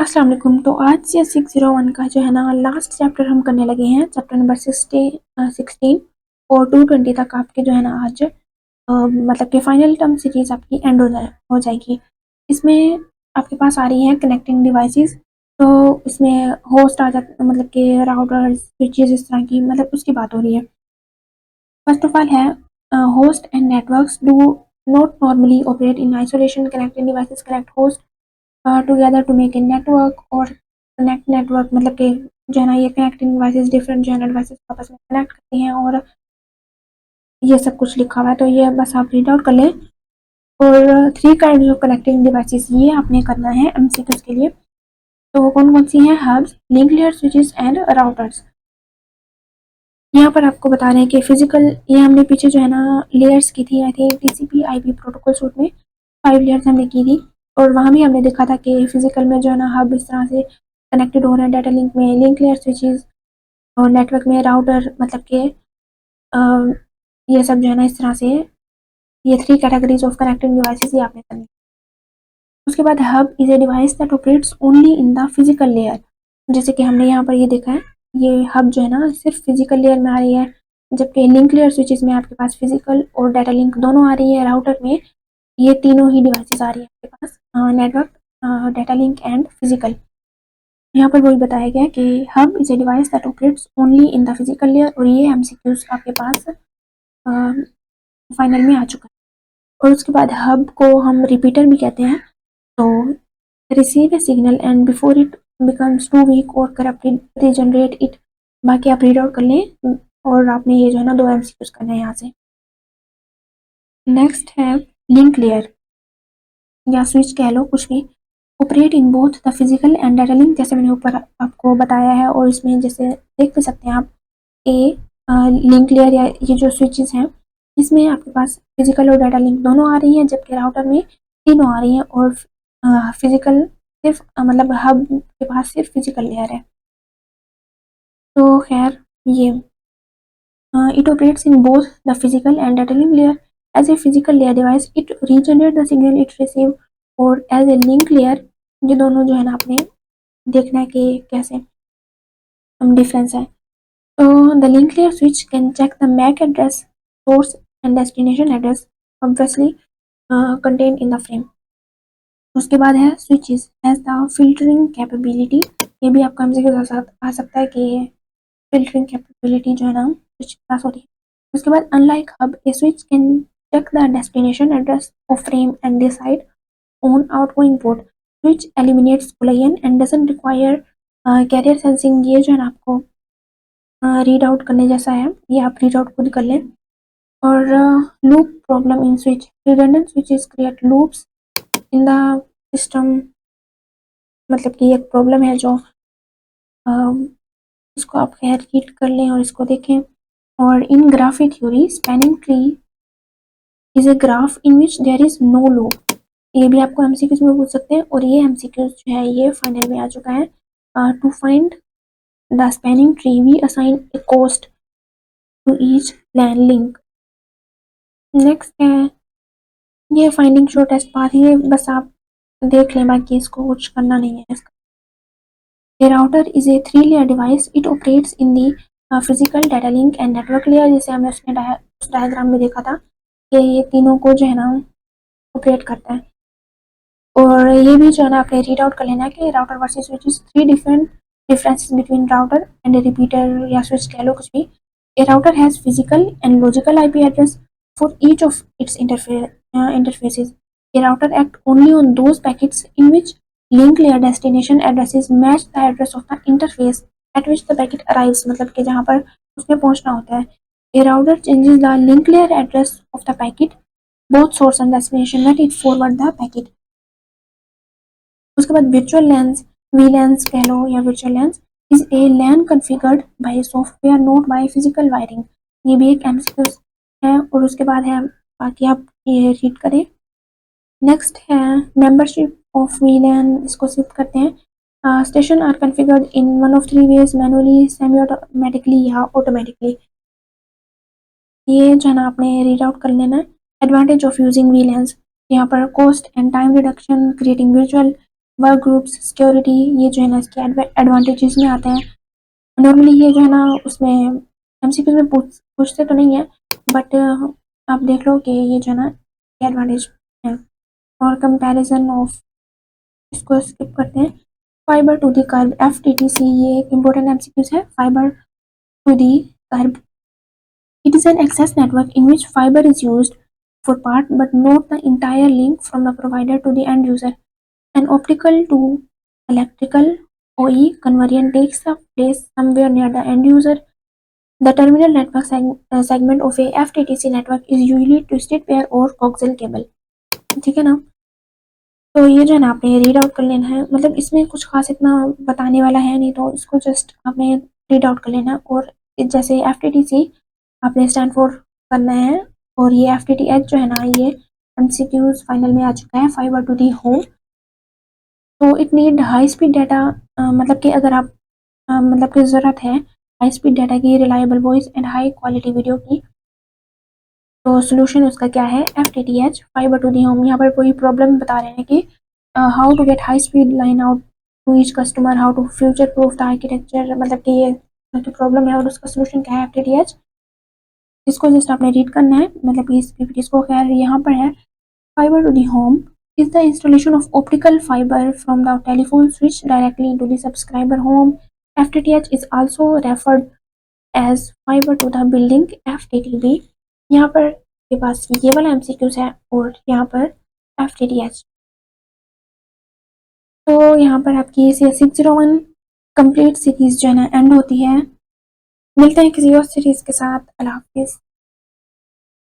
अस्सलाम वालेकुम। तो आज से 601 का जो है ना लास्ट चैप्टर हम करने लगे हैं, चैप्टर नंबर 16 और 220 तक आपके जो है ना आज मतलब कि फाइनल टर्म सीरीज आपकी एंड हो जाएगी। इसमें आपके पास आ रही है कनेक्टिंग डिवाइसेस। तो इसमें होस्ट आ जाता, मतलब कि राउटर स्विचेस इस तरह की, मतलब उसकी बात हो रही है। फर्स्ट ऑफ ऑल है host and networks do not normally operate in isolation. Connecting devices connect host together to make a network और कनेक्ट नेटवर्क, मतलब कि जो है ना ये कनेक्टिंग डिवाइसेस डिफरेंट जो है ना डिवाइसेस आपस में कनेक्ट करती हैं, और ये सब कुछ लिखा हुआ है, तो ये बस आप रीड आउट कर लें। और 3 काइंड ऑफ कनेक्टिंग डिवाइसेस ये आपने करना है एमसीक्यूज के लिए। तो वो कौन कौन सी हैं? Hubs, link layer, switches and routers. यहाँ पर आपको बता रहे हैं कि फिजिकल, ये हमने पीछे जो है ना लेयर्स की थी, I think TCP IP protocol suit में 5 लेयर्स हमने की थी, और वहाँ भी हमने देखा था कि फिजिकल में जो है ना हब इस तरह से कनेक्टेड हो रहे हैं, डाटा लिंक में लिंक लेयर स्विचेस, और नेटवर्क में राउटर, मतलब कि ये सब जो है ना इस तरह से, ये 3 कैटेगरीज ऑफ कनेक्टिंग डिवाइसेस ये आपने करनी। उसके बाद hub is a device that operates only in the physical layer. जैसे कि हमने यहाँ पर ये देखा है, ये हब जो है ना सिर्फ फिजिकल लेयर में आ रही है, जबकि लिंक लेयर स्विचेस में आपके पास फिजिकल और डाटा लिंक दोनों आ रही है। राउटर में ये तीनों ही डिवाइसेस आ रही है आपके पास, network, data link and physical. यहाँ पर वही बताया गया कि hub is a device that operates only in the physical layer, और ये एमसीक्यूज आपके पास फाइनल में आ चुका है। और उसके बाद हब को हम रिपीटर भी कहते हैं। तो receive a signal and before it becomes too weak और करप्टेड रीजनरेट इट। बाकी आप रीड आउट कर लें, और आपने ये जो है ना 2 एमसीक्यूज करने हैं यहाँ से। नेक्स्ट है लिंक लेयर या स्विच कह लो, कुछ भी। Operate in both the physical and data link, जैसे मैंने ऊपर आपको बताया है, और इसमें जैसे देख भी सकते हैं आप, ए लिंक लेयर या ये जो स्विचेस हैं, इसमें आपके पास फिजिकल और डाटा लिंक दोनों आ रही हैं, जबकि राउटर में तीनों आ रही हैं, और फिजिकल सिर्फ मतलब हब के पास सिर्फ फिजिकल लेयर है। तो खैर ये it operates in both the physical and data link layer. As a physical layer device, it regenerates the signal it receives, और as a link layer, ये दोनों जो है ना आपने देखना है कि कैसे डिफरेंस है। तो the link layer switch can check the MAC address, source and destination address, obviously contained in the frame. उसके बाद है switches has the filtering capability। ये भी आपका एमसीक्यू के साथ आ सकता है कि फिल्टरिंग कैपेबिलिटी जो है ना स्विच के पास होती है। उसके बाद unlike hub, A switch can check the destination address of frame and decide on outgoing port. Switch eliminates collision and doesn't require carrier sensing। ये जो है ना आपको रीड आउट करने जैसा है, ये आप रीड आउट खुद कर लें। और loop problem in switch, redundant switches create loops in the system. मतलब कि एक प्रॉब्लम है जो इसको आप खैर रीड कर लें और इसको देखें। और in graph theory spanning tree is a graph in which there is no loop. ये भी आपको एमसीक्यूज में पूछ सकते हैं, और ये एमसीक्यूज जो है ये फाइनल में आ चुका है। To find the spanning tree we assign a cost to each plan link. Next है ये फाइंडिंग शो टेस्ट पाथ, ये बस आप देख लें, बाकी इसको कुछ करना नहीं है इसका। A router is a 3-layer device. It operates in the physical, data link and network layer। जैसे हमने उसमें उस डायग्राम में देखा था कि ये तीनों को जो है ना ऑपरेट करता है। और ये भी जो है ना आपने रीड आउट कर लेना है कि router versus switch is 3 different differences between router and a repeater या स्विच कह लो, कुछ भी। A router has physical and logical IP address for each of its interfaces. A router act only on those packets in which link layer destination addresses match the address of the interface at which the packet arrives. मतलब कि जहाँ पर उसमें पहुँचना होता है। A router changes the link layer address of the packet both source and destination when it forward the packet। उसके बाद virtual LANs, VLANs कह लो या virtual LANs is a LAN configured by software not by physical wiring। ये भी एक MCQ है, और उसके बाद है, बाकी आप ये रीड करें। नेक्स्ट है मेंबरशिप ऑफ VLAN, इसको सिप करते हैं। Station are configured in one of 3 ways, manually, semi automatically या ऑटोमेटिकली। ये जो है ना आपने रीड आउट कर लेना है। एडवांटेज ऑफ यूजिंग VLANs, यहाँ पर cost and time reduction, creating virtual work groups, security, ये जो है ना इसके एडवांटेजेस में आते हैं। नॉर्मली ये जो है ना उसमें एमसीक्यू में पूछते तो नहीं है, बट आप देख लो कि ये जो है ना एडवांटेज है। और कंपैरिजन ऑफ, इसको स्किप करते हैं। फाइबर टू दी कर्ब, एफटीटीसी, ये एक इम्पोर्टेंट एमसीक्यूज है। Fibre to the curb, it is an access network in which fiber is used for part but not the entire link from the provider to the end user. An optical to electrical OE conversion takes place somewhere near the end user. The terminal network segment of a FTTC network is usually twisted pair or coaxial cable. ठीक है ना? तो ये जो है ना आपने read out कर लेना है, मतलब इसमें कुछ खास इतना बताने वाला है नहीं, तो इसको जस्ट आपने रीड आउट कर लेना है। और जैसे FTTC आपने स्टैंड फॉर करना है, और ये FTTH जो है ना ये MCQs फाइनल में आ चुका है, फाइबर टू दी होम। तो it need high speed data, मतलब कि अगर आप मतलब कि ज़रूरत है हाई स्पीड डाटा की, reliable voice and high quality video की, तो सोल्यूशन उसका क्या है? FTTH, fibre to the home. यहाँ पर कोई प्रॉब्लम बता रहे हैं कि how to get high speed line out to each customer, how to future proof the architecture, मतलब कि ये जो प्रॉब्लम है और उसका सोल्यूशन क्या है FTTH, इसको जस्ट आपने रीड करना है। मतलब कि इस PPT को खैर यहाँ पर है। Fibre to the home is the installation of optical fiber from the telephone switch directly into the subscriber home. FTTH is also referred as fiber to the building, FTTB। यहाँ पर के पास ये वाला MCQs है और यहाँ पर FTTH। तो यहाँ पर आपकी CS601 कंप्लीट सीरीज जो है ना एंड होती है। मिलते हैं किसी और सीरीज के साथ। अल्लाह हाफिज़।